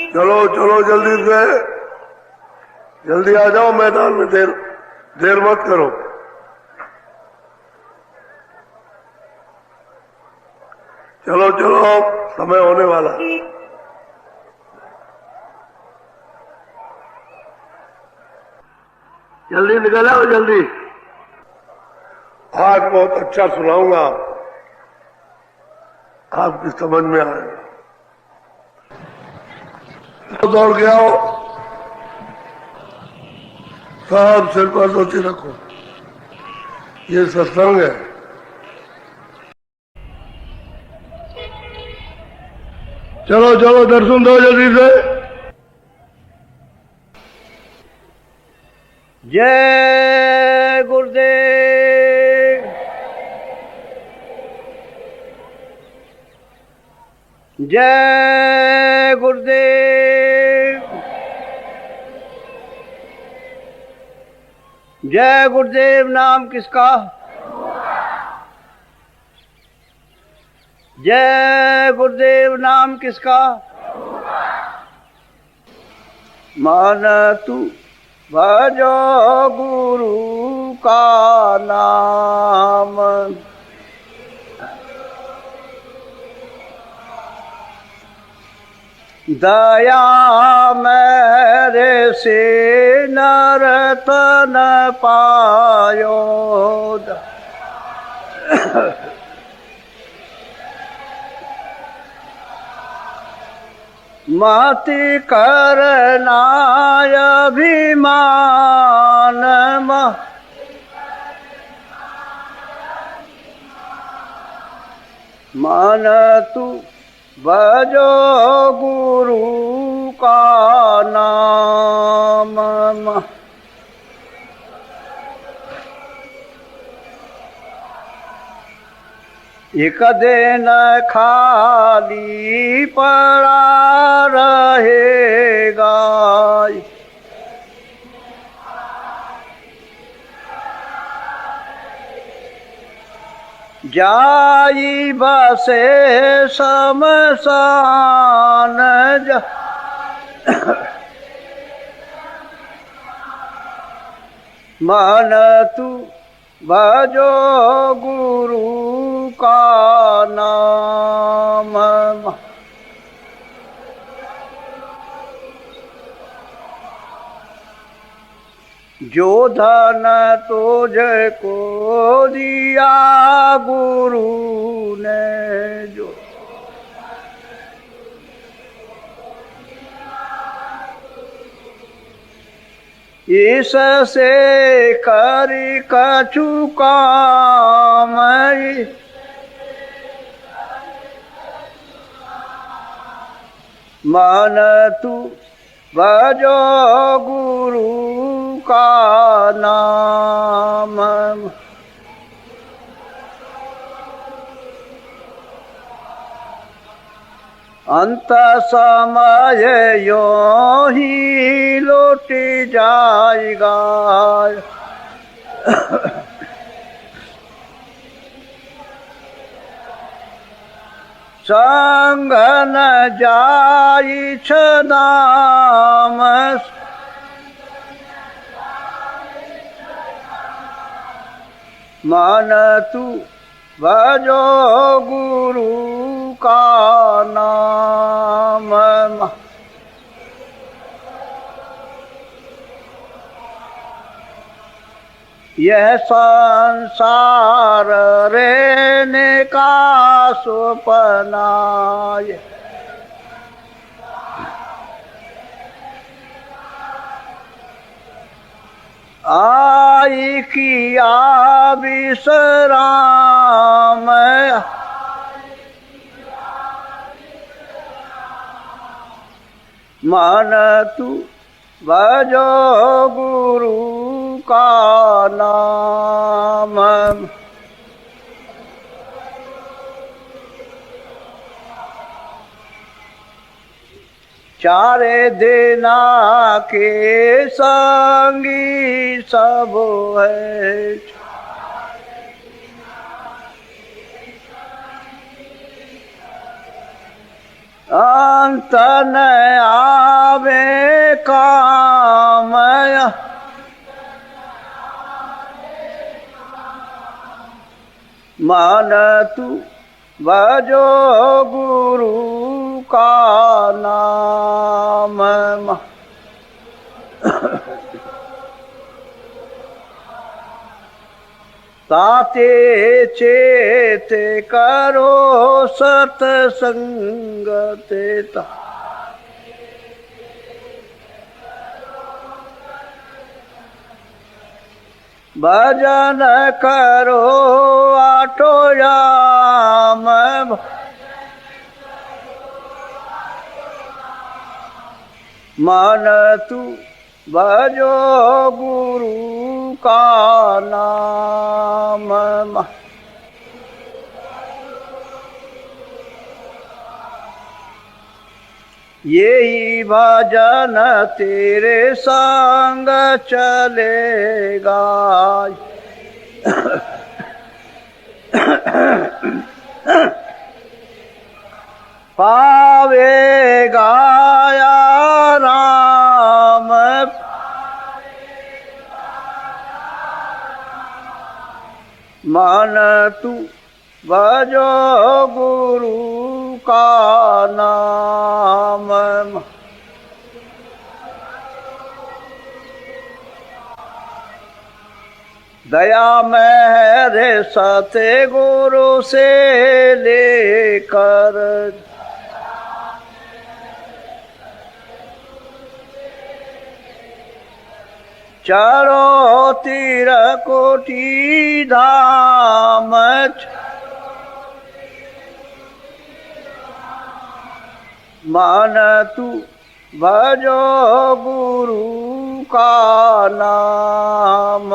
चलो चलो जल्दी से, जल्दी आ जाओ मैदान में, देर मत करो। चलो चलो समय होने वाला। जल्दी निकल आओ जल्दी। आज बहुत अच्छा सुनाऊंगा, आपकी समझ में आएगा। दौड़ के आओ, सब सिर पर धोती रखो, ये सत्संग है। चलो चलो दर्शन दो जल्दी से। जय गुरुदेव, जय गुरुदेव, जय गुरुदेव। नाम किसका? जय गुरुदेव। नाम किसका? मान तू भजो गुरु का नाम, दया मेरे से नरतन पायो। मति करना अभिमान, मन तू भजो गुरु का नाम। एक दिन खाली पड़ा रहेगा, जाई बसे शमशान। मन तू भजो गुरु का नाम। जो धन तुझको दिया गुरु ने, जो इससे करी कछु काम, मन तू भजो गुरु का नाम। अंत समय यो ही लौट जाएगा, संग न जाई नाम। मन तू भजो गुरु का नाम। यह संसार रहने का सपना, आई किया विश्राम। मन तू भजो गुरु का नाम। चारे देना के संगी सब है, अंत न आवे कामय, मन तू भजो गुरु का नाम। ताते चेत करो सतसंग तेता, भजन करो आटो याम। मन तू भजो गुरु का नाम। यही भजन तेरे संग चलेगा, पावेगा या राम। मन तू भजो गुरु का नाम। दया मेरे सते गुरु से लेकर, चारों तीर कोटि धाम। मन तू भजो गुरु का नाम।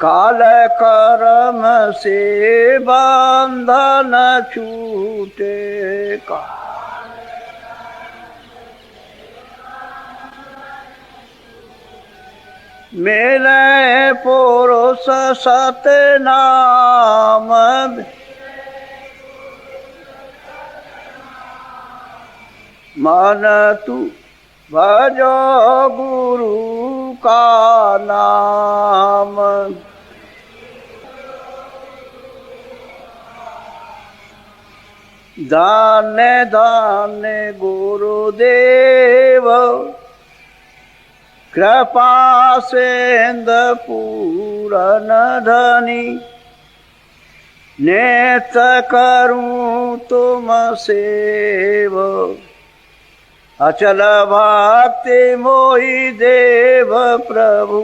काल कर्म से बंधन छूटे का, मेले पुरुष सतनाम। मन तू भजो गुरु का नाम। दाने दाने गुरुदेव, कृपा सेंद पूरन धनी। नेत करूं तुम सेव, अचल भक्ति मोहि देव प्रभु।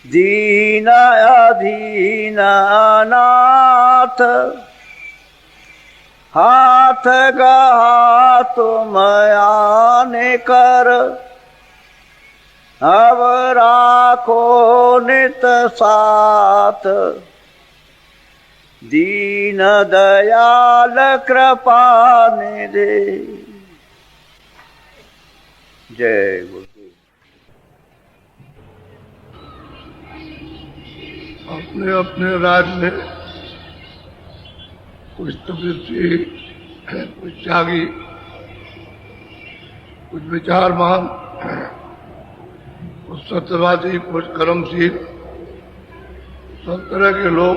दीन अधीन अनाथ, हाथ गहा तुम आने कर। अब राखो नित साथ, दीन दयाल कृपा निधे। जय गुरु। अपने अपने राज्य में कुछ तपस्वी, कुछ त्यागी, कुछ विचारमान, कुछ सत्यवादी, कुछ कर्मशील, सब तरह के लोग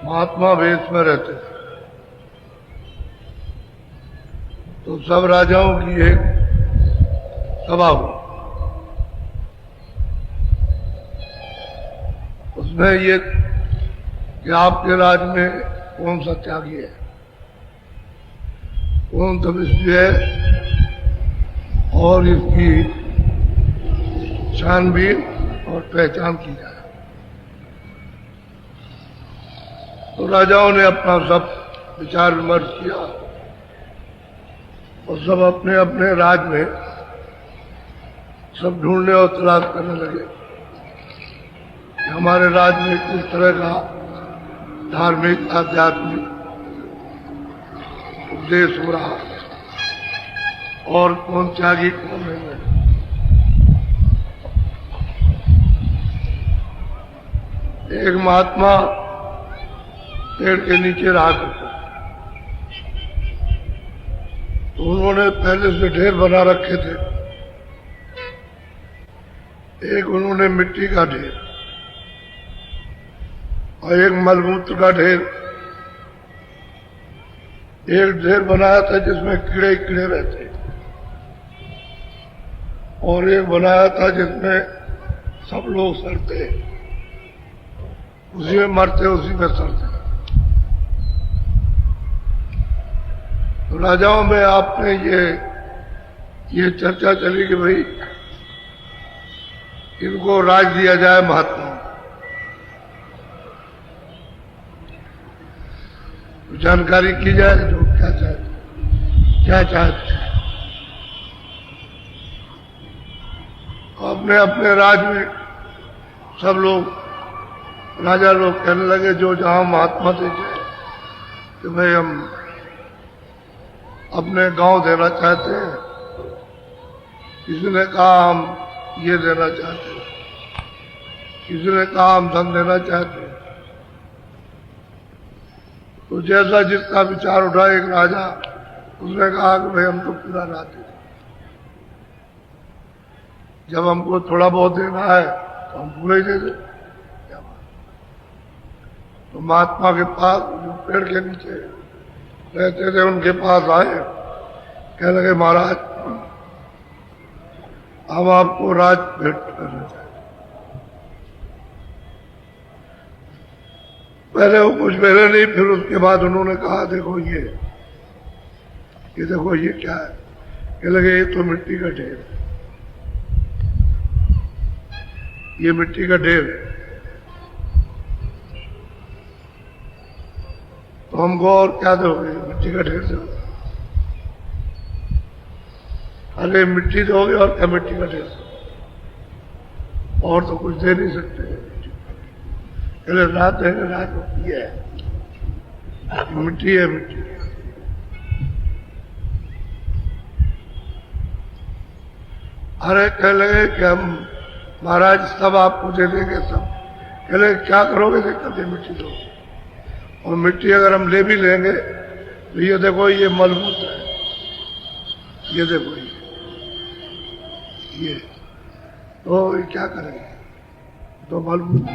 महात्मा वेश में रहते हैं। तो सब राजाओं की एक सभा हुई। उसमें ये कि आपके राज्य में कौन सा त्यागी है, कौन तपस्वी है, और इसकी छानबीन और पहचान की जाए। तो राजाओं ने अपना सब विचार विमर्श किया और सब अपने अपने राज्य में सब ढूंढने और तलाश करने लगे कि हमारे राज्य में किस तरह का धार्मिक आध्यात्मिक उपदेश हो रहा है और कौन त्यागी कौन नहीं है। एक महात्मा पेड़ के नीचे रहा करते, तो उन्होंने पहले से ढेर बना रखे थे। एक उन्होंने मिट्टी का ढेर और एक मलमूत्र का ढेर, एक ढेर बनाया था जिसमें कीड़े कीड़े रहते, और एक बनाया था जिसमें सब लोग सड़ते, उसी में मरते उसी में सड़ते। तो राजाओं में आपने ये चर्चा चली कि भाई इनको राज दिया जाए महात्मा, जानकारी की जाए जो क्या चाहते। अपने अपने राज में सब लोग राजा लोग कहने लगे जो जहां महात्मा थे कि भाई हम अपने गांव देना चाहते हैं, किसी ने कहा हम ये देना चाहते हैं, किसी ने कहा हम धन देना चाहते हैं। तो जैसा जिसका विचार उठा एक राजा, उसने कहा कि भाई हम तो पूरा राज दें, जब हमको थोड़ा बहुत देना है तो हम पूरा ही दे दें। तो महात्मा के पास जो पेड़ के नीचे रहते थे उनके पास आए, कहने लगे महाराज हम आपको राज भेंट करना चाहते। पहले वो कुछ पहले नहीं, फिर उसके बाद उन्होंने कहा देखो ये देखो ये क्या है। कहने लगे ये तो मिट्टी का ढेर है, ये मिट्टी का ढेर है, तो हमको और क्या दोगे? मिट्टी का ढेर दोगे? अरे मिट्टी दोगे और क्या मिट्टी का ढेर, और तो कुछ दे नहीं सकते। कहले रात है, रात होती है, मिट्टी है मिट्टी। अरे कह लगे कि हम महाराज सब आपको दे देंगे सब। कह लगे क्या करोगे? देखते मिट्टी दो, और मिट्टी अगर हम ले भी लेंगे तो ये देखो ये मलमूत्र है, ये देखो ये तो ये क्या करेंगे? तो मलमूत्र।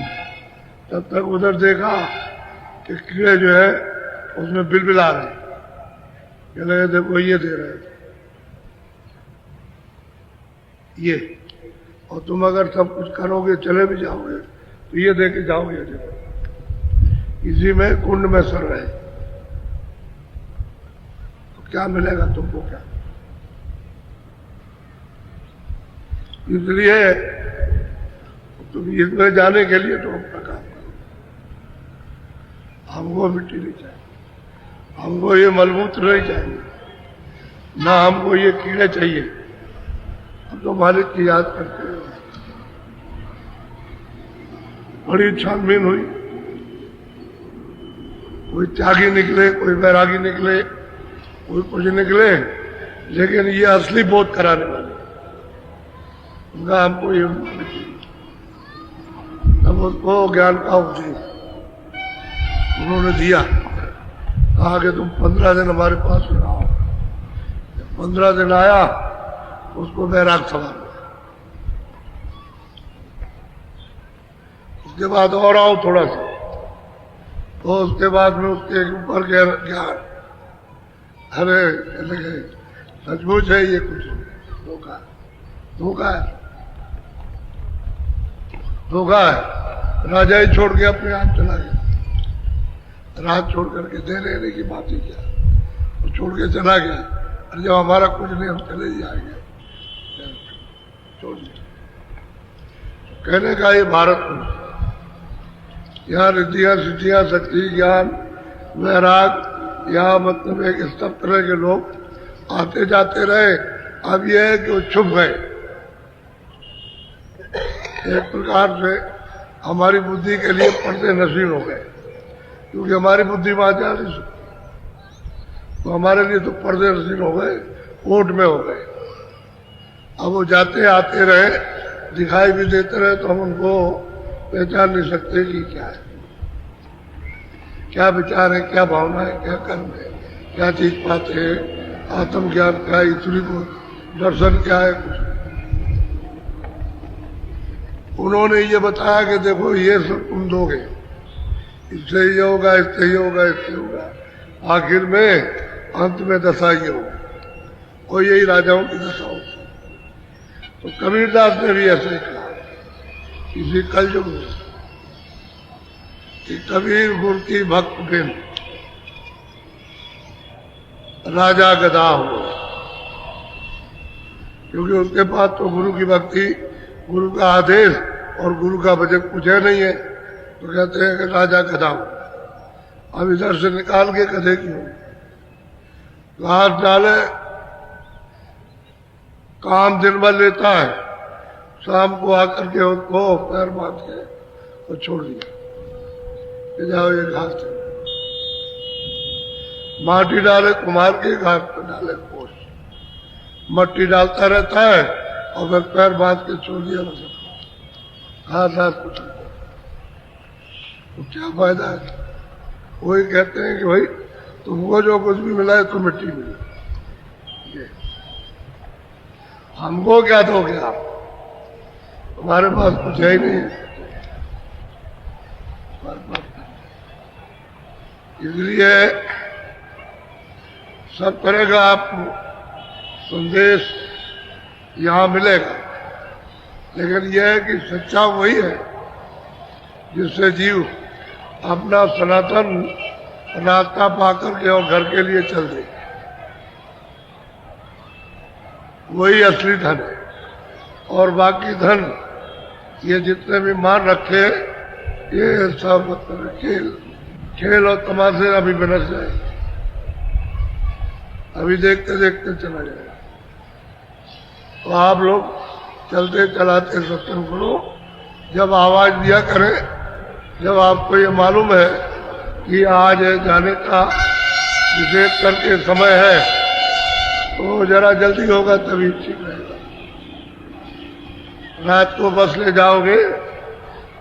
तब तक उधर देखा कि कीड़े जो है उसमें बिलबिला रहे, कह लगे देखो ये दे रहे थे ये, और तुम अगर सब कुछ करोगे चले भी जाओगे तो ये दे के जाओगे, इसी में कुंड में सर रहे, तो क्या मिलेगा तुमको? क्या? इसलिए तुम इसमें जाने के लिए तो अपना काम करो। हमको मिट्टी नहीं चाहिए, हमको ये मलमूत्र नहीं चाहिए, ना हमको ये कीड़े चाहिए। हम तो मालिक की याद करते हैं। बड़ी छानबीन हुई, कोई त्यागी निकले, कोई वैरागी निकले, कोई कुछ निकले, लेकिन ये असली बोध कराने वाले उनका हमको ये तब उसको ज्ञान का उपदेश उन्होंने दिया। कहा कि तुम 15 दिन हमारे पास रहो। 15 दिन आया, उसको वैराग सवाल हुआ। उसके बाद और आओ थोड़ा सा, तो उसके बाद में उसके ऊपर ज्ञान। अरे सचमुच है ये कुछ धोखा धोखा है, धोखा है। राजा ही छोड़ के अपने आप चला गया, राज छोड़ करके दे लेने की बात ही क्या, वो छोड़ के चला गया। और जब हमारा कुछ नहीं हम चले ही आएंगे, छोड़ दिया। कहने का ये भारत में यहाँ रिद्धियां सिद्धियां शक्ति ज्ञान वैराग, यहाँ मतलब एक सब तरह के लोग आते जाते रहे। अब यह है कि वो छुप गए। एक प्रकार से हमारी बुद्धि के लिए पर्दे नसीब हो गए, क्योंकि हमारी बुद्धि वहां जा रही, तो हमारे लिए तो पर्दे नसीब हो गए, कोर्ट में हो गए। अब वो जाते आते रहे, दिखाई भी देते रहे, तो हम उनको पहचान नहीं सकते कि क्या है, क्या विचार है, क्या भावना है, क्या कर्म है, क्या चीज पाते हैं, आत्मज्ञान क्या है, ईश्वरी को दर्शन क्या है। कुछ उन्होंने ये बताया कि देखो ये सब तुम दोगे, इससे ये होगा, इससे ये होगा, इससे होगा, आखिर में अंत में दशा ये होगी, और यही राजाओं की दशा होगी। तो कबीरदास ने भी ऐसे ही कहा इसी कलयुग में कि कबीर गुरु की भक्त बिन राजा गधा हो, क्योंकि उनके पास तो गुरु की भक्ति, गुरु का आदेश और गुरु का वचन कुछ है नहीं है, तो कहते हैं कि राजा गधा हो। अब इधर से निकाल के गधे की हो, घास डाले, काम दिन भर लेता है, शाम को आकर के उसको पैर बांध के और छोड़ दिया कि जाओ ये घास दे। माटी डाले कुम्हार के, घास पे डाले पोष, मट्टी डालता रहता है और फिर पैर बांध के छोड़ दिया, घास घास कुछ नहीं। तो क्या फायदा है? वही कहते हैं कि भाई तुमको जो कुछ भी मिला है तो मिट्टी मिली, हमको क्या दोगे आप, हमारे पास कुछ है ही नहीं है। इसलिए सब तरह का आपको संदेश यहाँ मिलेगा, लेकिन यह है कि सच्चा वही है जिससे जीव अपना सनातन रास्ता पाकर के और घर के लिए चल दे, वही असली धन है। और बाकी धन ये जितने भी मान रखे ये सब खेल खेल और तमाशे अभी बनस जाए, अभी देखते देखते चला जाएगा। तो आप लोग चलते चलाते सत्संग करो, जब आवाज दिया करें, जब आपको ये मालूम है कि आज जाने का विशेष करके समय है, तो जरा जल्दी होगा तभी ठीक रहेगा। रात को बस ले जाओगे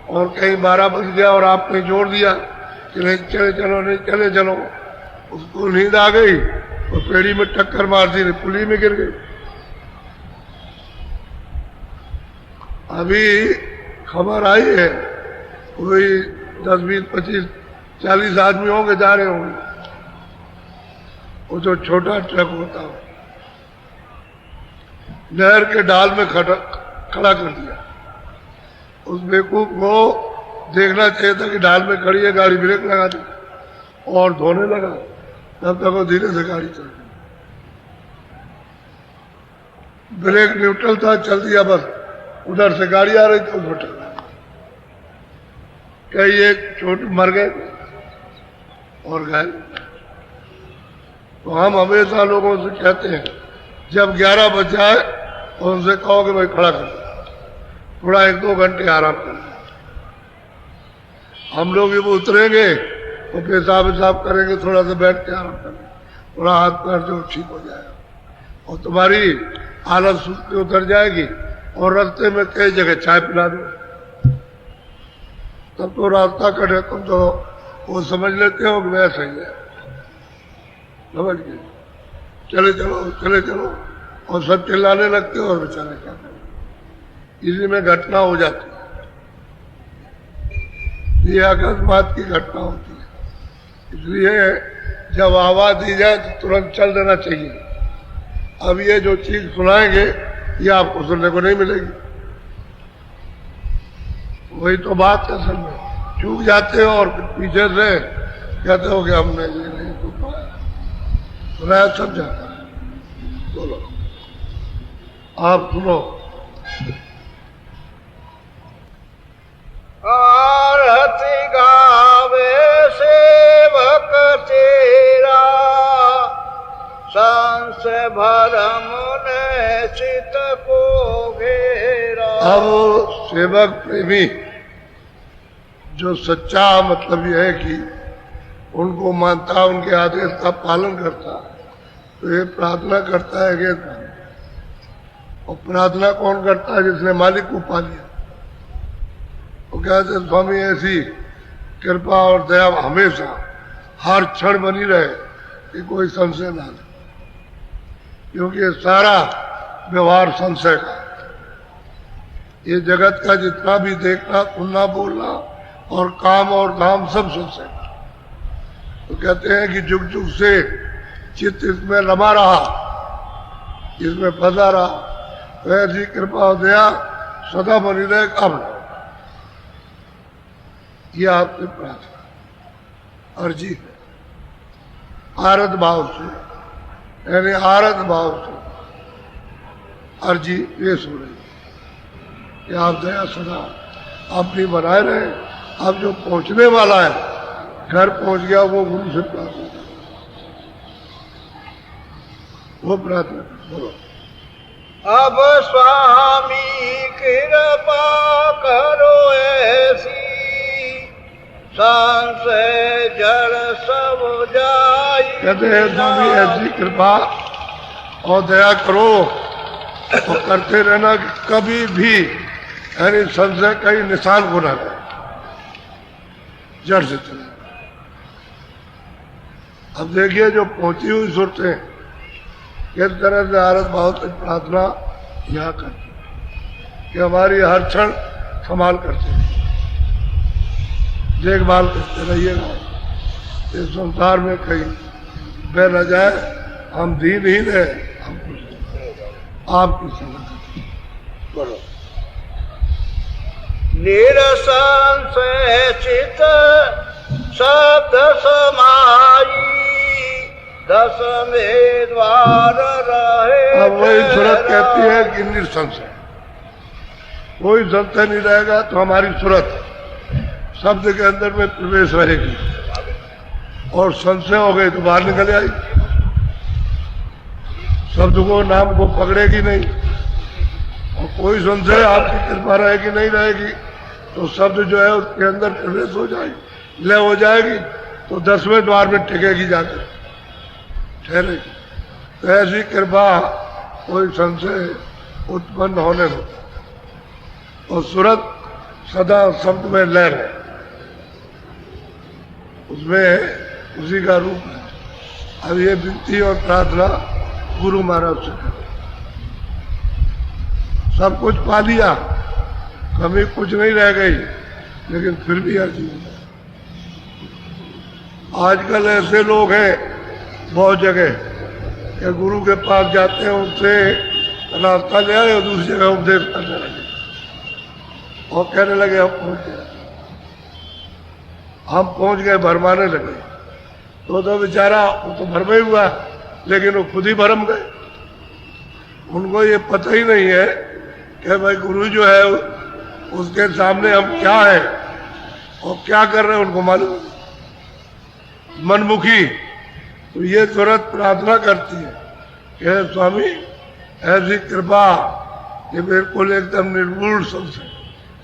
और कहीं 12 बज गया और आपने जोड़ दिया कि नहीं चले चलो, नहीं चले चलो, उसको नींद आ गई और पेड़ी में टक्कर मार दी, पुली में गिर गई। अभी खबर आई है कोई 10, 20, 25, 40 आदमी होंगे, जा रहे होंगे, वो जो छोटा ट्रक होता है नहर के डाल में खड़ा कर दिया। उस बेवकूफ को देखना चाहिए था कि डाल में खड़ी है, गाड़ी ब्रेक लगा दी और धोने लगा, तब तक वो धीरे से गाड़ी चल गई। ब्रेक न्यूट्रल था, चल दिया, बस उधर से गाड़ी आ रही थी, उधर कई एक छोटे मर गए और घायल। तो हम हमेशा लोगों से कहते हैं जब 11 बज जाए और उनसे कहो कि भाई खड़ा कर दो, थोड़ा 1-2 घंटे आराम कर। हम लोग ये उतरेंगे तो पेशाब करेंगे, थोड़ा सा बैठ के आराम करेंगे, थोड़ा हाथ पैर जो ठीक हो जाएगा और तुम्हारी हालत सुस्त उतर जाएगी। और रास्ते में कई जगह चाय पिला दो, तब तो रास्ता कटे, तुम तो वो समझ लेते हो कि वह सही है, समझ गए, चले चलो चले चलो, और सब चिल्लाने लगते हो और बेचारे क्या करें। इसी में घटना हो जाती है, ये अकस्मात की घटना होती है। इसलिए जब आवाज दी जाए तो तुरंत चल देना चाहिए। अब ये जो चीज सुनाएंगे ये आपको सुनने को नहीं मिलेगी, वही तो बात असल में चूक जाते हो और पीछे से कहते हो कि हमने ये नहीं सुना, सब जाता है। बोलो आप सुनो। आरती गावे सेवक तेरा, सांस भरम ने चित को घेरा। अब सेवक प्रेमी जो सच्चा मतलब यह है कि उनको मानता, उनके आदेश का पालन करता, तो ये प्रार्थना करता है कि, और प्रार्थना कौन करता है? जिसने मालिक को पा लिया। वो कहते स्वामी ऐसी कृपा और दया हमेशा हर क्षण बनी रहे कि कोई संशय ना ले, क्योंकि ये सारा व्यवहार संशय का, ये जगत का जितना भी देखना सुनना बोलना और काम और नाम सब संशय का। तो कहते हैं कि जुग जुग से चित्त इसमें रमा रहा, इसमें फंसा रहा, तो ऐसी कृपा और दया सदा बनी रहे, कब न ये आपसे प्रार्थना अर्जी है, आरत भाव से, यानी आरत भाव से अर्जी पेश हो रही कि आप दया सदा अपनी बनाए रहे। अब जो पहुंचने वाला है, घर पहुंच गया, वो गुरु से प्रार्थना कर, वो प्रार्थना बोलो। अब स्वामी कृपा करो ऐसी, संशय जड़ सब जाई। कहते हैं स्वामी ऐसी कृपा और दया करो और करते रहना कि कभी भी यानी संशय का ही निशान को न रहे, जड़ से चले। अब देखिए जो पहुंची हुई सूरतें किस तरह से आरत भाव से प्रार्थना यहाँ करती कि हमारी हर क्षण संभाल करते हैं, देखभाल करते रहिएगा, इस संसार में कहीं बह न जाए, हम दीनहीन है, हम कुछ आपकी समझ बोलो। निरसंशय चित शब्द समाई, दसवें द्वार रहे। अब वही सूरत कहती है कि निसंशय, कोई संशय नहीं रहेगा तो हमारी सूरत शब्द के अंदर में प्रवेश रहेगी, और संशय हो गई तो बाहर निकल जाएगी, शब्द को नाम को पकड़ेगी नहीं। और कोई संशय आपकी कृपा रहेगी नहीं रहेगी तो शब्द जो है उसके अंदर प्रवेश हो जाएगी, लय हो जाएगी, तो 10वें द्वार में टिकेगी जाकर ठहरेगी। तो ऐसी कृपा कोई संशय उत्पन्न होने दो, और सूरत सदा शब्द में लय है, उसमें उसी का रूप है। अब ये विनती और प्रार्थना गुरु महाराज से करें। सब कुछ पा लिया, कमी कुछ नहीं रह गई, लेकिन फिर भी अर्जी। आजकल ऐसे लोग हैं बहुत जगह कि गुरु के पास जाते हैं, उनसे रास्ता ले आए और दूसरी जगह उपदेश करने लगे और कहने लगे हम पहुंच गए, भरमाने लगे। तो बेचारा वो तो भरमा ही हुआ, लेकिन वो खुद ही भरम गए। उनको ये पता ही नहीं है कि भाई गुरु जो है उसके सामने हम क्या है और क्या कर रहे हैं, उनको मालूम नहीं। मनमुखी तो ये सूरत प्रार्थना करती है कि स्वामी ऐसी कृपा कि बिल्कुल एकदम निर्मूल संशय,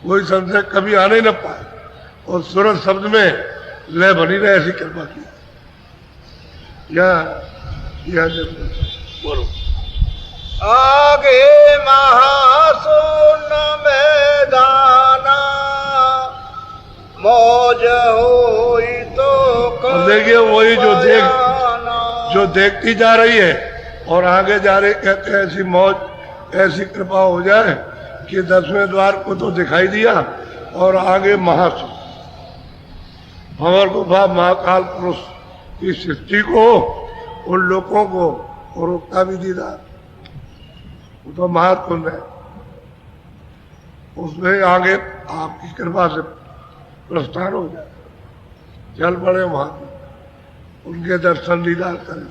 कोई संशय कभी आने न पाए, और सूरत शब्द में लय बनी रहे, ऐसी कृपा की। या बोलो। आगे महासुन मैदाना, मौज होई तो देखिए वही जो देखती जा रही है और आगे जा रही, कहते हैं ऐसी मौज ऐसी कृपा हो जाए कि 10वें द्वार को तो दिखाई दिया, और आगे महासुन भंवर गुफा महाकाल पुरुष की सृष्टि को, उन लोगों को और उसका भी दीदार, वो तो महात्म है, उसमें आगे आपकी कृपा से प्रस्थान हो जाए, चल पड़े वहां, उनके दर्शन दीदार करें।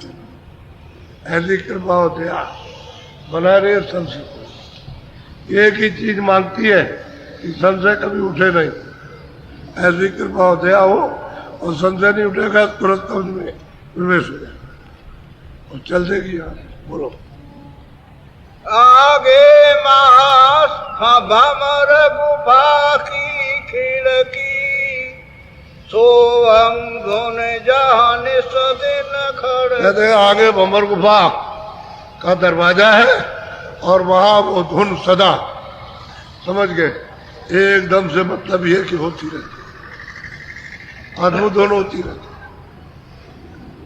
ऐसी कृपा होते बना रहे संशय को। एक ही चीज मांगती है कि संशय कभी उठे नहीं, ऐसी कृपा हो दया हो, और संशय नहीं उठेगा तुरंत कब्ज में प्रवेश हो जाए और चल देगी। यहाँ बोलो। आगे मास भमर गुफा की खिड़की, सोहम धुन जहान सदिन खड़। कहते हैं आगे भंवर गुफा का दरवाजा है और वहां वो धुन सदा, समझ गए, एकदम से मतलब ये कि होती रहती, अद्भुत दोनों होती रहती,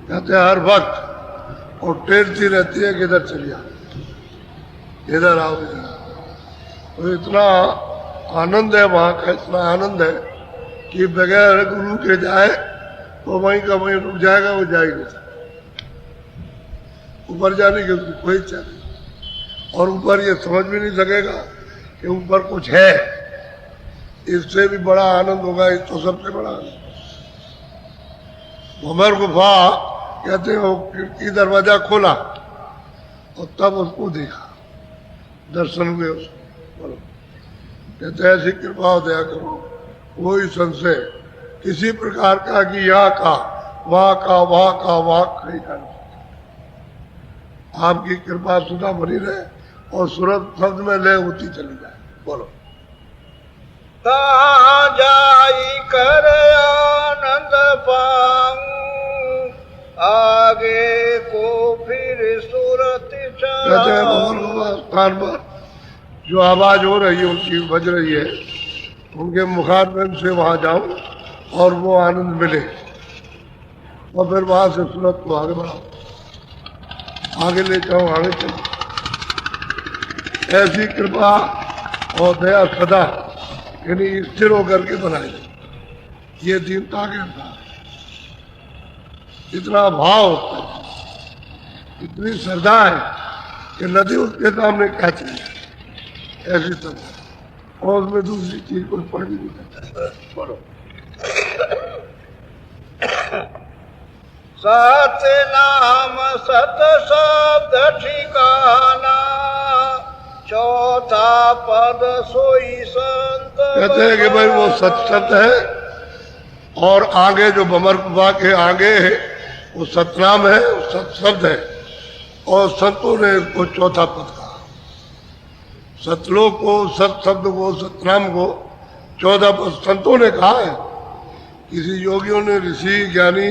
कहते हैं हर वक्त, और टेरती रहती है कि इधर चली आओ, इधर आओ, इधर आओ। तो इतना आनंद है वहां का, इतना आनंद है कि बगैर गुरु के जाए तो वहीं का वहीं रुक जाएगा, वो जाएगी ऊपर जाने की उसकी कोई इच्छा नहीं, और ऊपर ये समझ भी नहीं सकेगा कि ऊपर कुछ है। इससे भी बड़ा आनंद होगा, इस तो सबसे बड़ा आनंद। भंवर गुफा कहते हैं, वो खिड़की दरवाजा खोला और तब उसको देखा, दर्शन हुए उसको। बोलो, कहते हैं ऐसी कृपा हो दया करो, कोई संशय किसी प्रकार का कि यहाँ का वहां का वहां का वहां कहीं का नहीं। आपकी कृपा सदा बनी रहे और सूरत शब्द में लय होती चली जाए। बोलो, कहाँ जाई कर आनंद पाऊं, आगे को फिर सूरत कहते हैं भगवान स्थान पर जो आवाज हो रही है, उनकी बज रही है, उनके मुखारबिंद से वहां जाऊं और वो आनंद मिले, और फिर वहां से सूरत को आगे बढ़ाओ, आगे ले जाओ, आगे चलो। ऐसी कृपा और दया सदा यानी स्थिर होकर के बनाए, ये दीनता के अंदर इतना भाव होता है, इतनी श्रद्धा है कि नदी उसके सामने क्या चाहिए, ऐसी सब, और उसमें दूसरी चीज को पढ़ भी नहीं सकता। पढ़ो, सत नाम सत शब्द ठिकाना, चौथा पद सोई संत। कहते हैं कि भाई वो सत शब्द है, और आगे जो भंवर गुफा के आगे है वो सतनाम है, वो सत शब्द है, और संतों ने इसको चौथा पद कहा। सतलोक को, सत शब्द को, सतनाम को 14 पद संतों ने कहा है। किसी योगियों ने, ऋषि ज्ञानी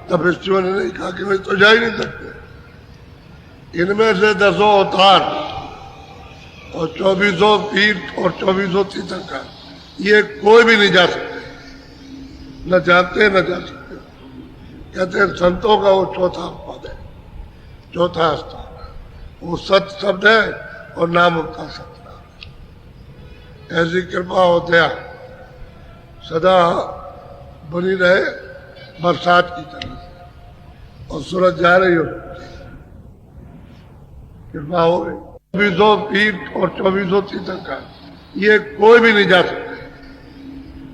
तपस्वियों ने नहीं कहा कि वे तो जा ही नहीं सकते। इनमें से 10 अवतार और 24 तीर्थ और 24 तीर्थंकर, ये कोई भी नहीं जा सकते, न जानते न जा सकते। कहते हैं संतों का वो चौथा पद है, चौथा स्थान है, वो सत शब्द है और नाम उनका सतनाम है। ऐसी कृपा हो दया सदा बनी रहे बरसात की तरह से, और सूरज जा रही हो, कृपा हो गई। 24 तीर्थ और 24 तीर्थंकर, ये कोई भी नहीं जा सकते,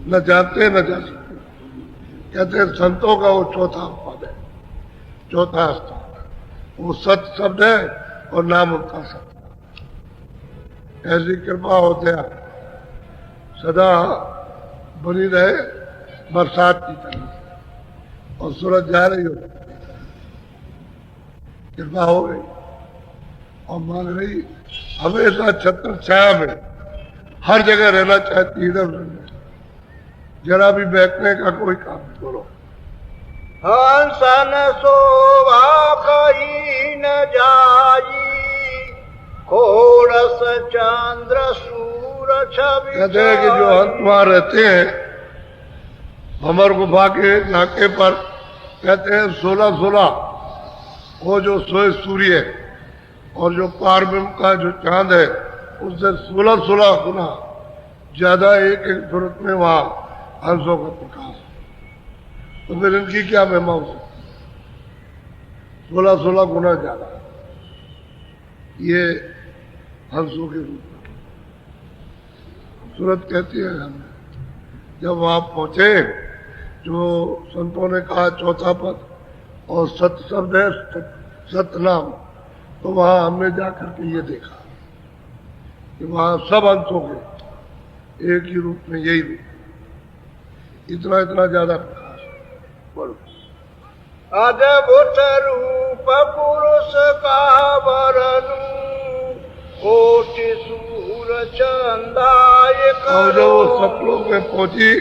न जानते न जा सकते। कहते हैं संतों का वो चौथा पद है, चौथा स्थान है, वो सत शब्द है और नाम उनका सतनाम है। ऐसी कृपा हो दया सदा बनी रहे बरसात की तरह से, और सूरज जा रही हो, कृपा हो गई, और मांग रही हमेशा छत्र छाया में हर जगह रहना चाहती, इधर उधर जरा भी बैठने का कोई काम नहीं करो। हंसन शोभा कही न जाई, खोरस चंद्र सूर छवि। कहते हैं कि जो हंस वहां रहते हैं भंवर गुफा के नाके पर, कहते हैं 16-16 वो जो सोए सूर्य और जो पारब्रह्म का जो चांद है, उससे 16-16 गुना ज्यादा एक एक सूरत में वहां हंसों का प्रकाश। तो फिर इनकी क्या महिमा हो सकती, 16-16 गुना ज्यादा ये हंसों के रूप में। सूरत कहती है हमें, जब वहां पहुंचे, जो संतों ने कहा चौथा पद और सत शब्द है, सतनाम, तो वहां हमने जाकर के ये देखा कि वहां सब अंशों के एक ही रूप में यही भी इतना इतना ज्यादा प्रकाश। बोलो, अद्भुत रूप पुरुष का वरनु, कोटि सूर चंदाय करो। और जब वो सतलोक में पहुंची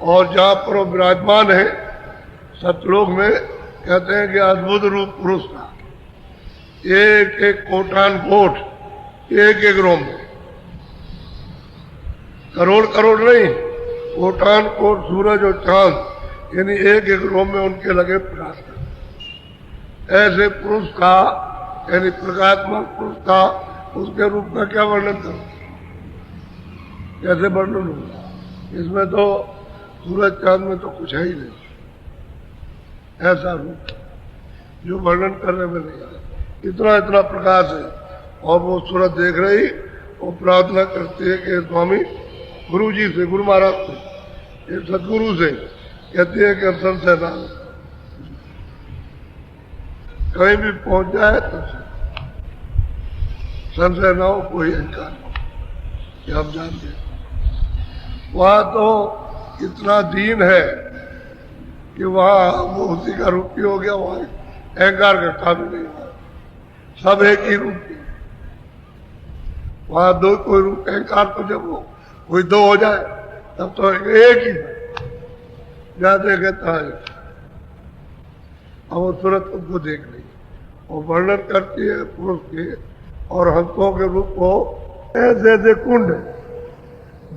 और जहाँ पर वो विराजमान है सतलोक में, कहते हैं कि अद्भुत रूप पुरुष का, एक एक कोटान कोट, एक एक रोम में करोड़ करोड़ नहीं, कोटान कोट सूरज और चांद यानी एक एक रोम में उनके लगे प्रकाश कर। ऐसे पुरुष का यानी प्रकाशमान पुरुष का उसके रूप का क्या वर्णन करूं, कैसे वर्णन होगा? इसमें तो सूरज चांद में तो कुछ है ही नहीं, ऐसा रूप जो वर्णन करने में नहीं आता। इतना इतना प्रकाश है और वो सूरज देख रही और प्रार्थना करती है कि स्वामी गुरु जी से, गुरु महाराज से, ये सदगुरु से कहती है कि संशय ना कहीं भी पहुंच जाए तो संशय ना हो, कोई अहंकार ना हो कि हम जानते हैं। वहां तो इतना दीन है कि वहां वो उसी का रूप ही हो गया, वहां अहंकार का काम ही नहीं हुआ, सब एक ही रूप है। वहां दो कोई रूप, अहंकार तो जब वो कोई दो हो जाए तब तो एक ही जाते कहता है। अब वो सूरत को देख रही और वर्णन करती है पुरुष के और हंसों के रूप को, ऐसे ऐसे कुंड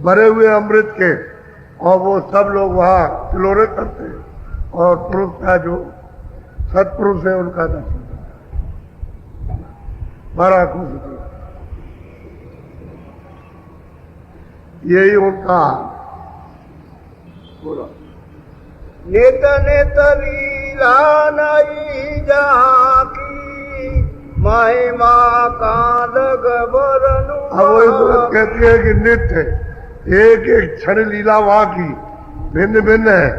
भरे हुए अमृत के, और वो सब लोग वहां किलोरे करते हैं और पुरुष का जो सत्पुरुष है उनका दर्शन बड़ा खुश, यही उनका पूरा। नित नित लीला नई जहाँ की, महिमा कांदग बरनु। अब वही सूरत कहती है कि नित्य एक एक क्षण लीला वहां की भिन्न भिन्न है,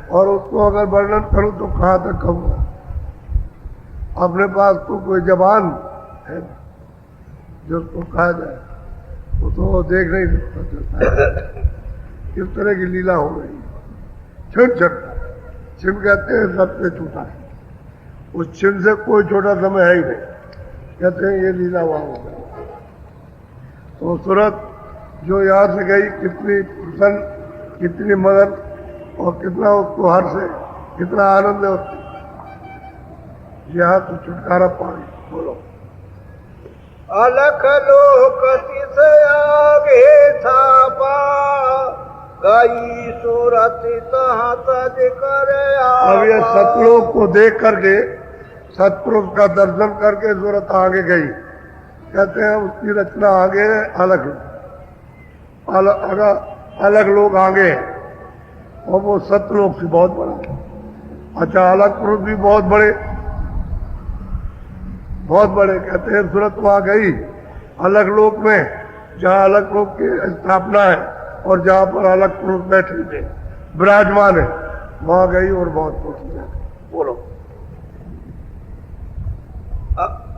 और उसको अगर वर्णन करूं तो कहां तक कहूंगा। अपने पास तो कोई जबान है जो उसको कहा जाए, वो तो देख नहीं सकता किस तरह की लीला हो रही है। छिन छटता, छिन कहते हैं सबसे छोटा है, उस छिन से कोई छोटा समय है ही नहीं, कहते हैं ये लीला वहां हो गई। तो सूरत जो यहाँ से गई कितनी प्रसन्न, कितनी मदन और कितना उसको हर्ष है, कितना आनंद है उसको, यहाँ तो छुटकारा पा गई। बोलो अलख लोक तिसय आगे छापा, गई सूरत तहाँ तज करे अब ये सतलोक को देख करके, सतपुरुष का दर्शन करके सूरत आगे गई। कहते हैं उसकी रचना आगे अलग अलग लोग आगे, और वो सतलोक से बहुत बड़ा है। अच्छा, अलग पुरुष भी बहुत बड़े, बहुत बड़े। कहते हैं सूरत वहां गई अलग लोक में, जहाँ अलग लोक की स्थापना है और जहाँ पर अलग पुरुष बैठे थे विराजमान है, वहां गई और बहुत खुश। बोलो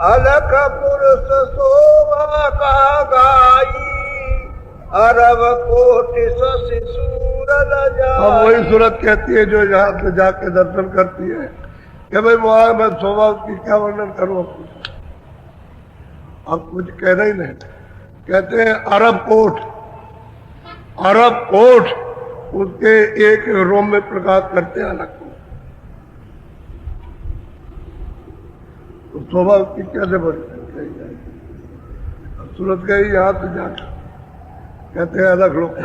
अलख पुरुष शोभा का गाई, अरब कोटि शशि सूरज जाई। अब वही सूरत कहती है जो यहाँ से जाके दर्शन करती है कि भाई वहां मैं शोभा उसकी क्या वर्णन करूं, अब कुछ कहना ही नहीं। कहते हैं अरब कोट, अरब कोट उसके एक रोम में प्रकाश करते हैं अलग को, तो शोभा उसकी कैसे बढ़ सूरत गई यहाँ से जाकर। कहते हैं अलग लोग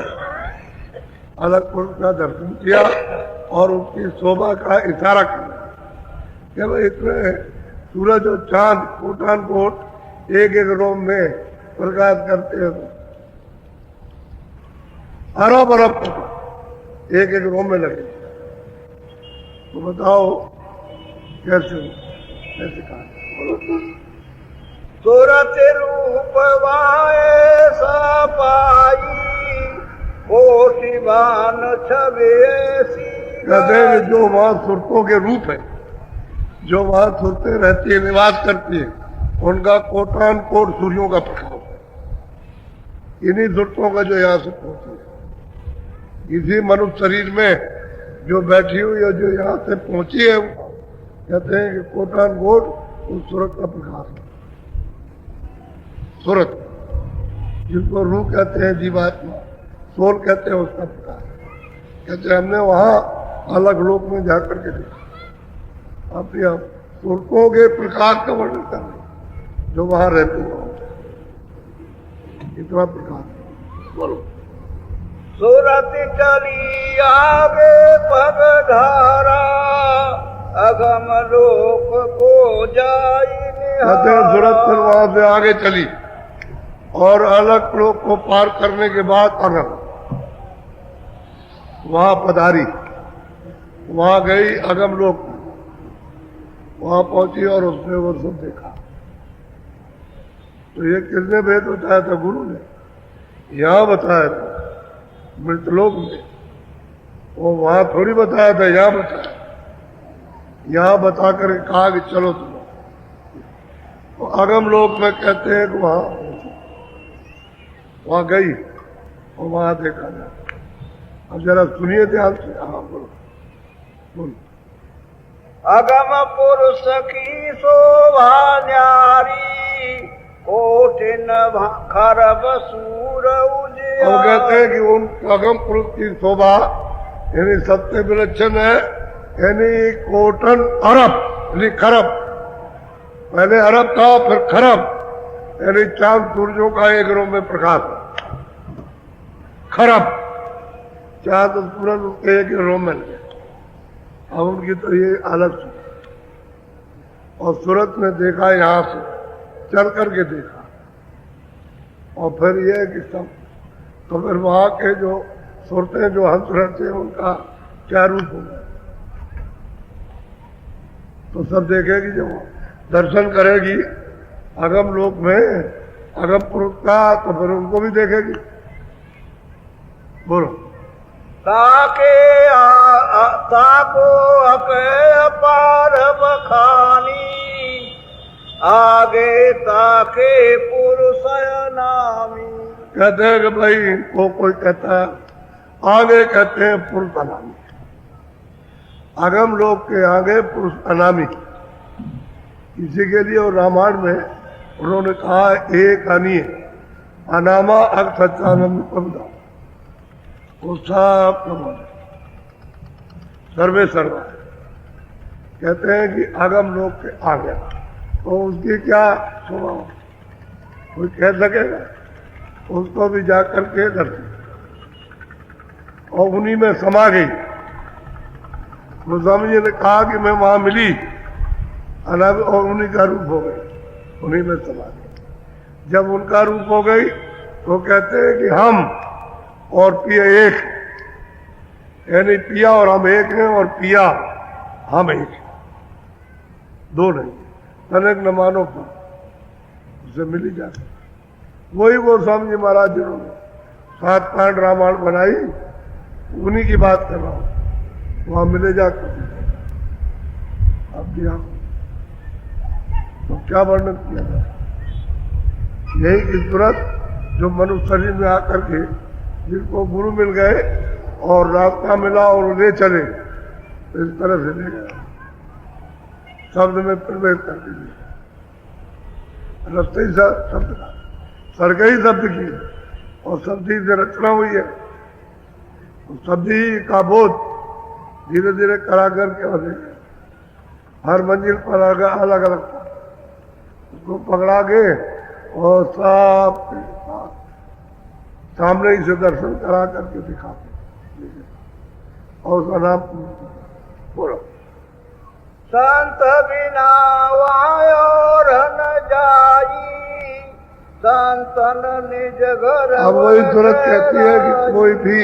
अलग पुरुष का दर्शन किया और उसकी शोभा का इशारा किया कि भाई इतने सूरज और चांद कोटान कोट एक एक रोम में प्रकाश करते हैं, अरब अरब एक एक रोम में लगे। तो बताओ कैसे कैसे कहा सूरत रूप ऐसा पाई, कोटिमान छवि ऐसी। कहते हैं कि जो वहां सुरतों के रूप है, जो वहां सुरतें रहती है, निवास करती है, उनका कोटान कोट सूर्यों का प्रभाव है। इन्हीं सुरतों का जो यहाँ से पहुंची है, इसी मनुष्य शरीर में जो बैठी हुई है, जो यहाँ से पहुंची है, कहते हैं कि कोटान कोट उस सूरत का प्रकाश है। सूरत जिसको रूह कहते हैं, जीवात्मा सोल कहते हैं, उसका प्रकाश। कहते हैं हमने वहां अलग लोक में जाकर के देखा, अपने आप सूरतों के प्रकाश का वर्णन कर रहे जो वहां रहते हैं, इतना प्रकाश। बोलो सूरत चली आगे पग धारा अगम लोक को जाई कहते हैं सूरत फिर वहां से आगे चली और अलग लोक को पार करने के बाद अगम वहां पधारी, वहां गई अगम लोक, वहां पहुंची और उसने वो सब देखा। तो ये किसने भेद बताया था? गुरु ने। यहां बताया था मृतलोक में, वो वहां थोड़ी बताया था, यहां बताया। यहां बता कर कहा कि चलो तुम। तो अगम लोक में कहते हैं कि वहां गई और वहां देखा जाए। अब जरा सुनिए ध्यान से। हाँ बोलो बोलो। अगम पुरुष की शोभा न्यारी कोटिन खरब सूर उजिया। और कहते हैं कि उन अगम पुरुष की शोभा यानी सत्य विलक्षण है, यानी कोटन अरब यानी खरब। पहले अरब था फिर खरब, यानी चांद सूर्यों का एक रोम में प्रकाश। खरब चांद सूरज उसके एक रोम में लगे। अब उनकी तो ये हालत थी। और सूरत ने देखा, यहां से चल करके देखा, और फिर ये कि सब तो फिर वहां के जो सूरतें जो हंस रहते हैं उनका क्या रूप होगा। तो सब देखेगी, जब दर्शन करेगी अगम लोक में अगम पुरुष का, तो फिर उनको भी देखेगी। बोलो। ताको अपे अपार बखानी आगे ताके पुरुष नामी। कहते हैं कि भाई इनको कोई कहता है, आगे कहते हैं पुरुष अनामी। अगम लोक के आगे पुरुष अनामी। इसी के लिए और रामायण में उन्होंने कहा एक अनीय अनामा अग सच्चानंद पविता, वो सब प्रमाण सर्वे सर्वा। कहते हैं कि अगम लोक के आगे, तो उसकी क्या स्वभाव कोई कह सकेगा? उसको भी जाकर के दर्शन, और उन्हीं में समा गई। गोस्वामी जी ने कहा कि मैं वहां मिली अनाग, और उन्हीं का रूप हो गई, उन्हीं में समा गई। जब उनका रूप हो गई तो कहते हैं कि हम और पिया एक, यानी पिया और हम एक हैं, और पिया हम एक हैं, दो नहीं। तनक न मानो उसे मिली जाती। वही गोस्वामी जी महाराज जिन्होंने 7 कांड रामायण बनाई, उन्हीं की बात कर रहा हूं। वहां मिले जाकर अब दिया तो क्या वर्णन किया जाए? यही की सूरत जो मनुष्य शरीर में आकर के जिनको गुरु मिल गए और रास्ता मिला और ले चले, तो इस तरह से ले गए, शब्द में प्रवेश कर दीजिए। रस्ते ही शब्द का सर्ग ही शब्द की, और शब्दी से रचना हुई है। तो शब्दी का बोध धीरे धीरे करा करके बनेगा। हर मंजिल पर अलग अलग उसको पकड़ा के और सब सामने ही से दर्शन करा करके दिखाते, और उसका नाम बोलो। संत बिना वायोर न जाई संतन निज घर। अब वही सूरत कहती है कि कोई भी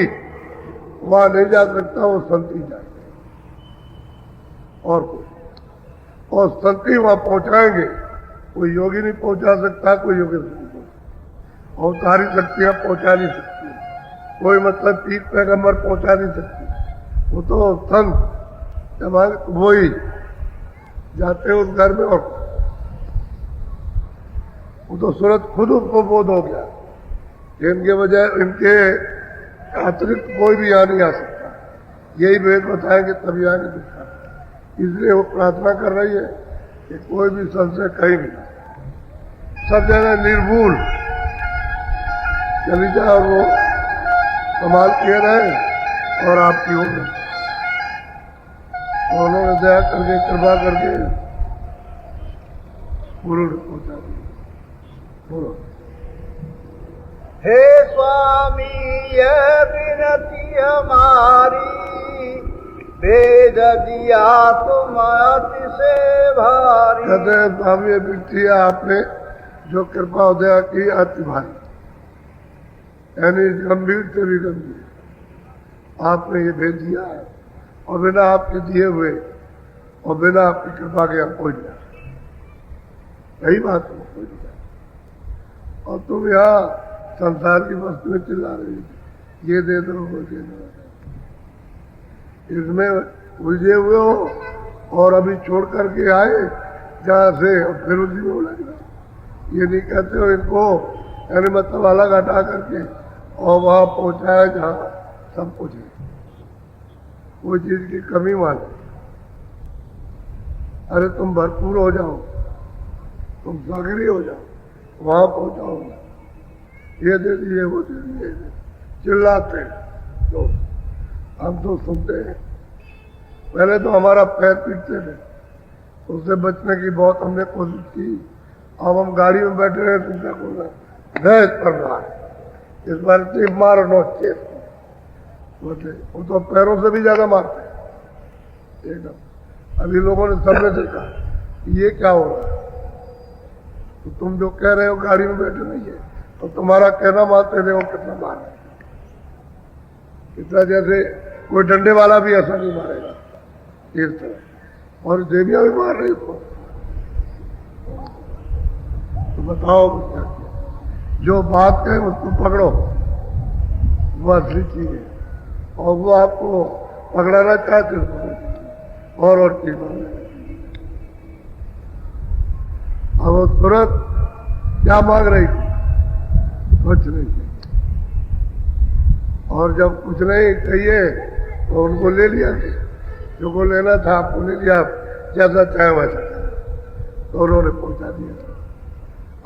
वहां नहीं जा सकता, वो संत ही जाए, और कोई, और संत ही वहां पहुंचाएंगे। कोई योगी नहीं पहुंचा सकता, कोई योगी नहीं पहुंचा, और सारी शक्तियां पहुंचा नहीं सकती। कोई मतलब पीर पैगंबर पहुंचा नहीं सकती। वो तो संत जब वही जाते उस घर में, और वो तो सूरत खुद उसको बोध हो गया। इनके बजाय इनके अतिरिक्त कोई भी यहाँ नहीं आ सकता। यही वेद बताएंगे तभी आगे दिखा। इसलिए वो प्रार्थना कर रही है कि कोई भी संशय कहीं नहीं, सब जगह निर्भूल चली जाए, और वो संभाल किए रहे और आपकी हो गई। उन्होंने दया करके कृपा करके गुरु ने पहुंचा दिया। बोलो। हे स्वामी यह विनती हमारी, भेज दिया तुम अति से भारी। कहते हैं स्वामी ये विनती है आपने जो कृपा उदया की अति भारी, यानी गंभीर से भी गंभीर आपने ये भेज दिया है, और बिना आपके दिए हुए और बिना आपकी कृपा के हम कोई नहीं। यही बात है, कोई नहीं। और तुम यहाँ संसार की वस्तुएं चिल्ला रही थी, ये दे दो वो दे दो, इसमें उलझे हुए हो और अभी छोड़ करके आए जहाँ से और फिर उसी में उलझ गए। ये नहीं कहते हो इनको, यानी मतलब अलग हटा करके और वहां पहुंचाया जहाँ सब कुछ है, वो चीज की कमी माने। अरे तुम भरपूर हो जाओ, तुम सागरी हो जाओ, वहां पहुंचाओ, ये दे दिए वो दे दिए, चिल्लाते हैं तो हम तो सुनते हैं। पहले तो हमारा पैर पीटते थे, उससे बचने की बहुत हमने कोशिश की। अब हम गाड़ी में बैठे रहे तो क्या बोल रहे पर रहा है, इस बार टीप मारो नो चेप बोलते, वो तो पैरों से भी ज्यादा मारते हैं एकदम। अभी लोगों ने सबने देखा ये क्या हो रहा है, तो तुम जो कह रहे हो गाड़ी में बैठे नहीं है, तो तुम्हारा कहना मानते थे वो कितना मार रहे, कितना जैसे कोई डंडे वाला भी ऐसा नहीं मारेगा इस तरह, और देवियां भी मार रही उसको। तो बताओ क्या किया? जो बात कहे उसको पकड़ो, वो असली चीज है, और वो आपको पकड़ाना चाहते हो और चीज। अब वो तुरंत क्या मांग रही थी? कुछ नहीं चाहिए, और जब कुछ नहीं चाहिए तो उनको ले लिया, जो को लेना था आपको ले लिया, जैसा चाहे वैसा, तो उन्होंने पहुंचा दिया।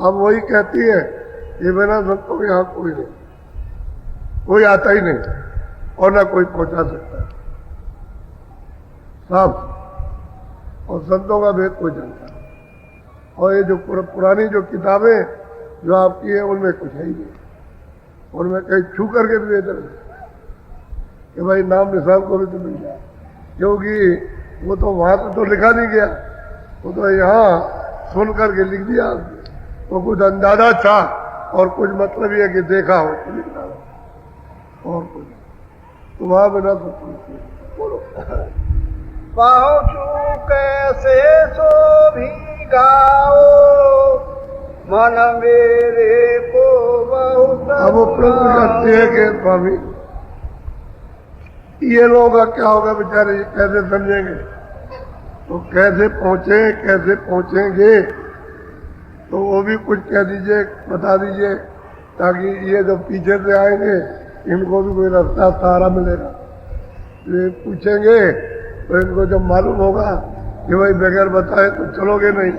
अब वही कहती है ये बिना संतों के यहाँ कोई नहीं, कोई आता ही नहीं और ना कोई पहुंचा सकता है साफ, और संतों का भेद कोई जानता है। और ये जो पुरानी जो किताबें जो आपकी है उनमें कुछ है ही नहीं, उनमें कहीं छू करके भी बेहतर कि भाई नाम निशान को भी तो मिल जाए, क्योंकि वो तो वहां से तो लिखा नहीं गया, वो तो यहाँ सुन करके लिख दिया। तो कुछ अंदाजा था और कुछ मतलब ये कि देखा हो तो लिखना हो, और कुछ तो वहां बिना तो बोलो पहुँचू कैसे सो भी गाओ, मन मेरे को बहुत। अब वो प्रश्न करते हैं कि स्वामी ये लोगों का क्या होगा बेचारे, ये कैसे समझेंगे? तो कैसे पहुंचे, कैसे पहुंचेंगे, तो वो भी कुछ कह दीजिए, बता दीजिए, ताकि ये जो पीछे से आएंगे इनको भी कोई रास्ता सहारा मिलेगा। ये पूछेंगे तो इनको जब मालूम होगा कि भाई बगैर बताए तो चलोगे नहीं,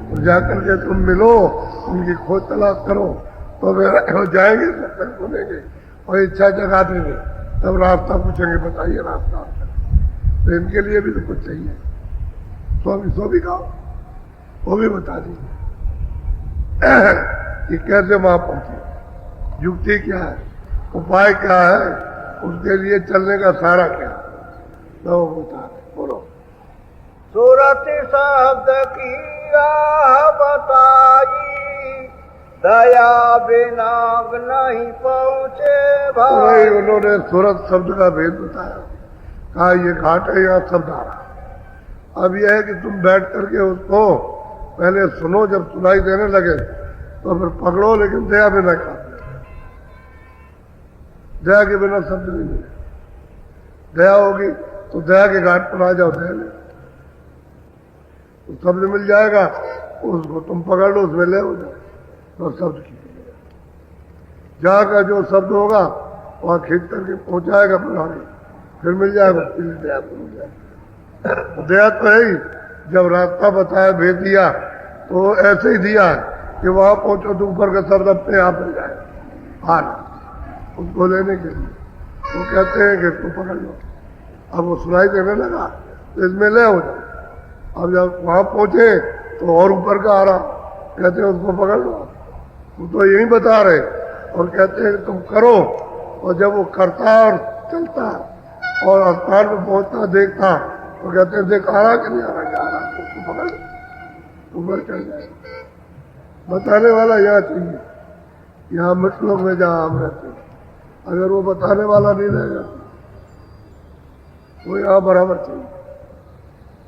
तो जाकर के तुम मिलो, उनकी खोज तलाश करो, तो वे जाएंगे, सत्संग सुनेंगे और इच्छा जगा देंगे, तब रास्ता पूछेंगे, बताइए रास्ता। तो इनके लिए भी तो कुछ चाहिए, सो भी कहो, वो भी बता दीजिए कि कैसे वहां पहुंचे, युक्ति क्या है, उपाय क्या है, उसके लिए चलने का सारा क्या है, तो वो बता दे। बोलो सूरत शब्द की राह बताई, दया बिना नहीं पहुँचे भाई। उन्होंने सूरत शब्द का भेद बताया, कहा ये घाट है, यहाँ शब्द आ रहा। अब यह है कि तुम बैठ करके उसको पहले सुनो, जब सुनाई देने लगे तो फिर पकड़ो, लेकिन दया बिना का, दया के बिना शब्द नहीं मिले। दया होगी तो दया के घाट पर आ जाओ, दया ले तो शब्द मिल जाएगा, उसको तुम पकड़ लो, उसमें ले हो जाओ, तो शब्द की जहाँ का जो शब्द होगा वहां खींच करके पहुंचाएगा, फिर मिल जाएगा, दया तो मिल जाएगा। दया तो है ही, जब रास्ता बताया, भेज दिया, तो ऐसे ही दिया है कि वहां पहुंचो तो ऊपर का शब्द अपने आप मिल जाए, उसको लेने के लिए तो कहते हैं कि इसको पकड़ लो। अब वो सुनाई देने लगा तो इसमें ले हो जाए। अब जब वहां पहुंचे तो और ऊपर का आ रहा, कहते हैं उसको पकड़ लो। वो तो यही बता रहे और कहते हैं कि तुम करो, और जब वो करता और चलता और स्थान में पहुंचता देखता तो कहते हैं देख आ रहा कि नहीं आ रहा, जा रहा तो उसको पकड़ ऊपर चढ़ जाए। बताने वाला यहाँ चाहिए, यहाँ मटलों में जहाँ हम रहते हैं, अगर वो बताने वाला नहीं रहेगा वो यहाँ बराबर चाहिए,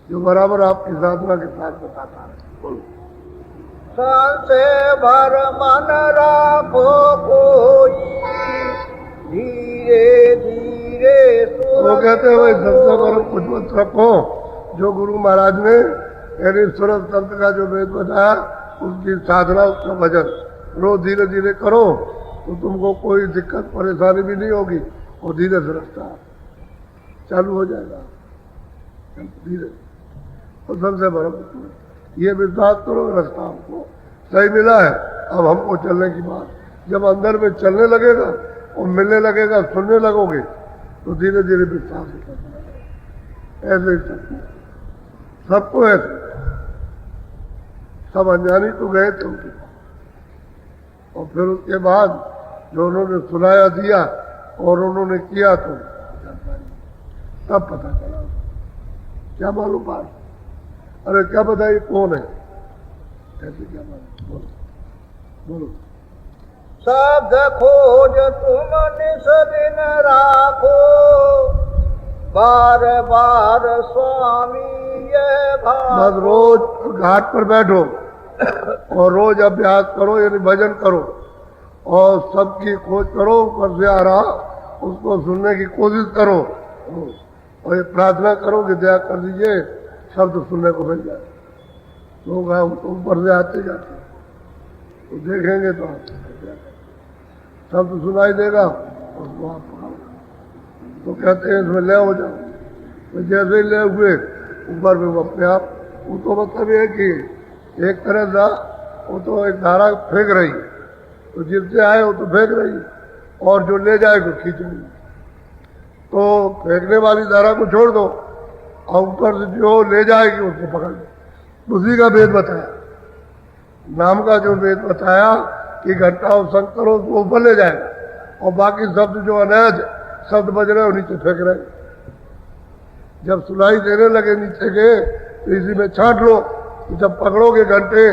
जो बराबर आपकी साधना के साथ बताता है। बोलो संसे भर मन राखो कोई, धीरे धीरे वो कहते हैं भाई संत पर कुछ मत रखो, जो गुरु महाराज ने यानी सूरज तंत्र का जो वेद बताया उसकी साधना उसका भजन रोज धीरे धीरे करो तो तुमको कोई दिक्कत परेशानी भी नहीं होगी और धीरे से रास्ता चालू हो जाएगा धीरे। और सबसे बड़ा ये विश्वास करो रास्ता हमको सही मिला है, अब हमको चलने की बात, जब अंदर में चलने लगेगा और मिलने लगेगा सुनने लगोगे तो धीरे धीरे विश्वास होता है। ऐसे ही सबको ऐसे, सब अनजानी तो गए थे उनके पास और फिर उसके बाद जो उन्होंने सुनाया दिया और उन्होंने किया तो तब पता चला। क्या मालूम बात, अरे क्या बताइए कौन है, ऐसे क्या मालूम, बोलो बोलो। शब्द खोज तुम निस दिन राखो, बार बार स्वामी ये बस रोज घाट पर बैठो और रोज अभ्यास करो यानी भजन करो और सबकी खोज करो, ऊपर से आ रहा उसको सुनने की कोशिश करो और ये प्रार्थना करो कि दया कर दीजिए शब्द सुनने को मिल जाए। लोग ऊपर से आते जाते तो देखेंगे तो शब्द सुनाई देगा उसको आप पकड़ो तो कहते हैं इसमें ले हो जाओ, तो जैसे ही ले हुए ऊपर में वो अपने आप, वो तो मतलब ये कि एक तरह से वो तो एक धारा फेंक रही तो जिससे आए वो तो फेंक रही और जो ले जाए तो खींच रही, तो फेंकने वाली धारा को छोड़ दो और ऊपर से जो ले जाएगी उसको पकड़ लो। उसी का वेद बताया, नाम का जो वेद बताया कि घंटा और शंख करो तो ऊपर ले जाएगा और बाकी शब्द जो अनैध शब्द बज रहे हो नीचे फेंक रहे। जब सुनाई देने लगे नीचे के तो इसी में छांट लो, तो जब पकड़ोगे घंटे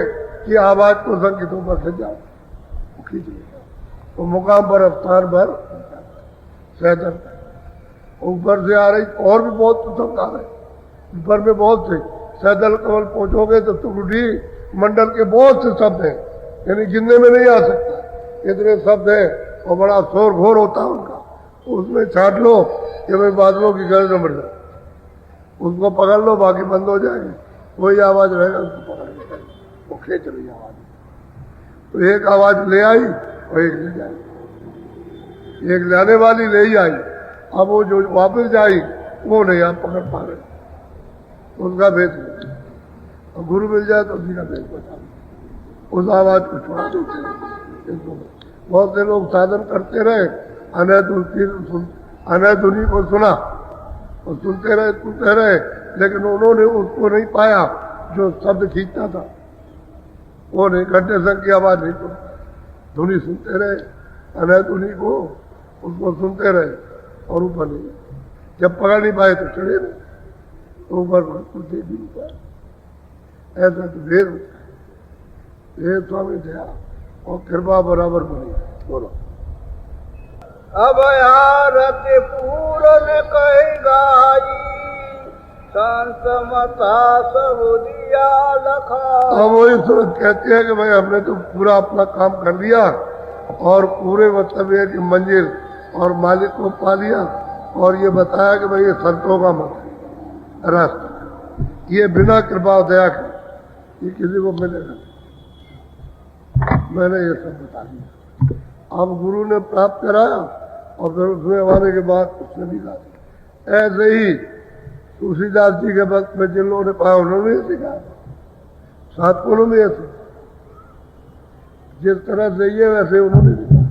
की आवाज को संकेतों पर खींच जाओ, खींच लेगा तो मुकाम पर अवतार भर सहजन ऊपर से आ रही और भी बहुत शब्द आ रहे, ऊपर में बहुत से सैदल कमल पहुंचोगे तो तुगुडी मंडल के बहुत से शब्द हैं, यानी गिनने में नहीं आ सकता, इतने शब्द हैं और बड़ा शोर घोर होता है उनका, उसमें छाट लो कि भाई बादलों की गर्ज मर जाए, उसको पकड़ लो बाकी बंद हो जाएंगे, वही आवाज रहेगा उसको पकड़ के वो खींच रही आवाज। तो एक आवाज ले आई और एक ले जाएगी, एक लाने वाली ले ही आई, अब वो जो वापस जाएगी वो नहीं आप पकड़ पा रहे, उसका भेद नहीं, और गुरु मिल जाए तो उसी का भेद बता उस आवाज को छोड़ा देते। बहुत से लोग साधन करते रहे, अनय धुनी को सुना और सुनते रहे लेकिन उन्होंने उसको नहीं पाया जो शब्द खींचता था, वो नहीं, घंटे संग की आवाज नहीं सुनता, धुनी सुनते रहे, अनय धुनी को उसको सुनते रहे और ऊपर नहीं, जब पकड़ नहीं पाए तो चढ़े नहीं, तो ऊपर कुछ दे भी नहीं पाया। ऐसा तो देर हे स्वामी दया और कृपा बराबर बनी। बोलो अब आरती पूर्ण कही गाई, संत मता सब दिया लखा। अब वही सूरत कहते हैं कि भाई हमने तो पूरा अपना काम कर लिया और पूरे मतलब ये कि मंजिल और मालिक को पा लिया और ये बताया कि भाई ये संतों का मत रास्ता, ये बिना कृपा और दया के ये किसी को मिलेगा। मैंने ये सब बता दिया, अब गुरु ने प्राप्त कराया और फिर उसमें आने के बाद उसने भी कहा दिया। ऐसे ही तुलसीदास जी के वक्त में जिन लोगों ने पाया उन्होंने भी सिखाया, साधकों ने भी ऐसे जिस तरह से ये वैसे उन्होंने भी कहा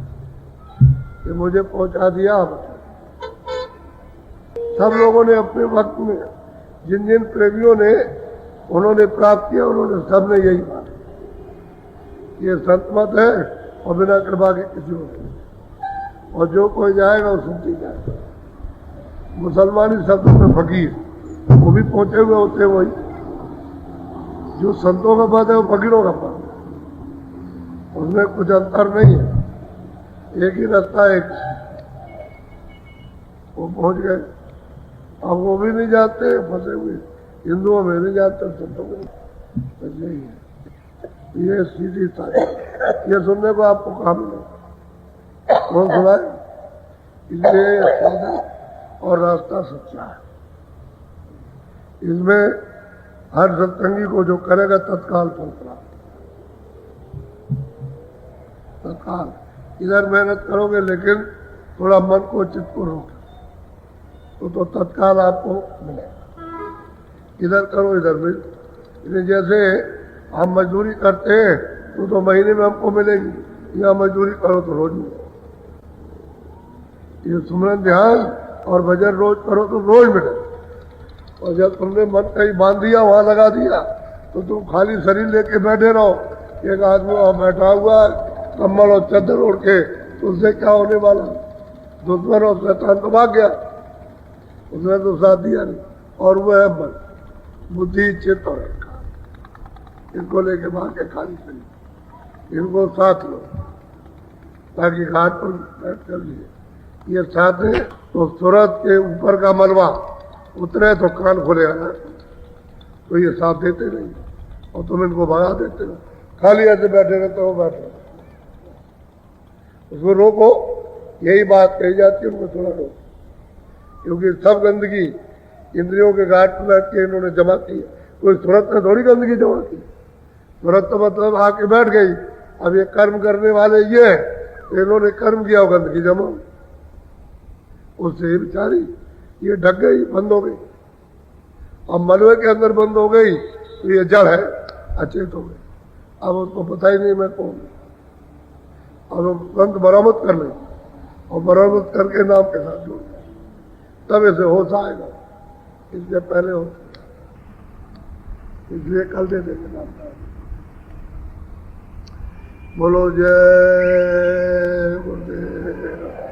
कि मुझे पहुंचा दिया। सब लोगों ने अपने वक्त में जिन जिन प्रेमियों ने उन्होंने प्राप्त किया उन्होंने सबने यही बात, ये संत मत है और बिना कृपा के किसी को नहीं। और जो कोई जाएगा वो सुनती जाएगा। मुसलमानी शब्दों में फकीर वो भी पहुंचे हुए होते हैं, वही जो संतों का पद है वो फकीरों का पद है, उसमें कुछ अंतर नहीं है, एक ही रास्ता एक वो पहुंच गए। अब वो भी नहीं जाते फंसे हुए, हिंदुओं में नहीं जाते, संतों में यही है। ये सीधी तारीफ, ये सुनने को आपको काम नहीं कौन सुनाए, इसलिए सीधा और रास्ता सच्चा है। इसमें हर सत्संगी को जो करेगा तत्काल फल प्राप्त, तत्काल। इधर मेहनत करोगे लेकिन थोड़ा मन को चित्त को रोक तो तत्काल आपको मिलेगा। इधर करो इधर मिल, जैसे हम मजदूरी करते हैं तो महीने में हमको मिलेगी, या मजदूरी करो तो रोज मिलेगी। ये सुमरन ध्यान और भजन रोज करो तो रोज मिले। और जब तुमने मन कहीं बांध दिया, वहां लगा दिया, तो तुम खाली शरीर लेके बैठे रहो। एक आदमी वहां बैठा हुआ कम्बल और चादर ओढ़ के, तो उससे क्या होने वाला? दुश्मन और शैतान तो भाग गया, उसने तो साथ दिया नहीं। और वह है मन, बुद्धि, चित्त और अहंकार, इनको लेके भाग के खाली शरीर, इनको साथ लो ताकि घाट पर बैठ कर लिए। ये साथ है तो सूरत के ऊपर का मलबा उतरे तो कान खुलेगा ना, तो ये साथ देते नहीं और तुम इनको भगा देते हो। खाली ऐसे बैठे रहते हो, बैठे उसको रोको। यही बात कही जाती है, उनको थोड़ा रोको, क्योंकि सब गंदगी इंद्रियों के घाट पर बैठ के इन्होंने जमा की है। कोई सूरत में थोड़ी गंदगी जमा की, सूरत तो मतलब आके बैठ गई। अब ये कर्म करने वाले ये है, इन्होंने कर्म किया, गंदगी जमा, उससे बेचारी ये ढक गई, बंद हो गई। अब मलबे के अंदर बंद हो गई तो ये जड़ है, अचेत हो गई। अब उसको पता ही नहीं मैं कौन। अब वो संत बरामद कर ले और बरामद करके नाम के साथ जोड़ जाए, तब इसे होश आएगा। इसलिए पहले हो, इसलिए कल दे देंगे नाम का। बोलो जय गुरुदेव।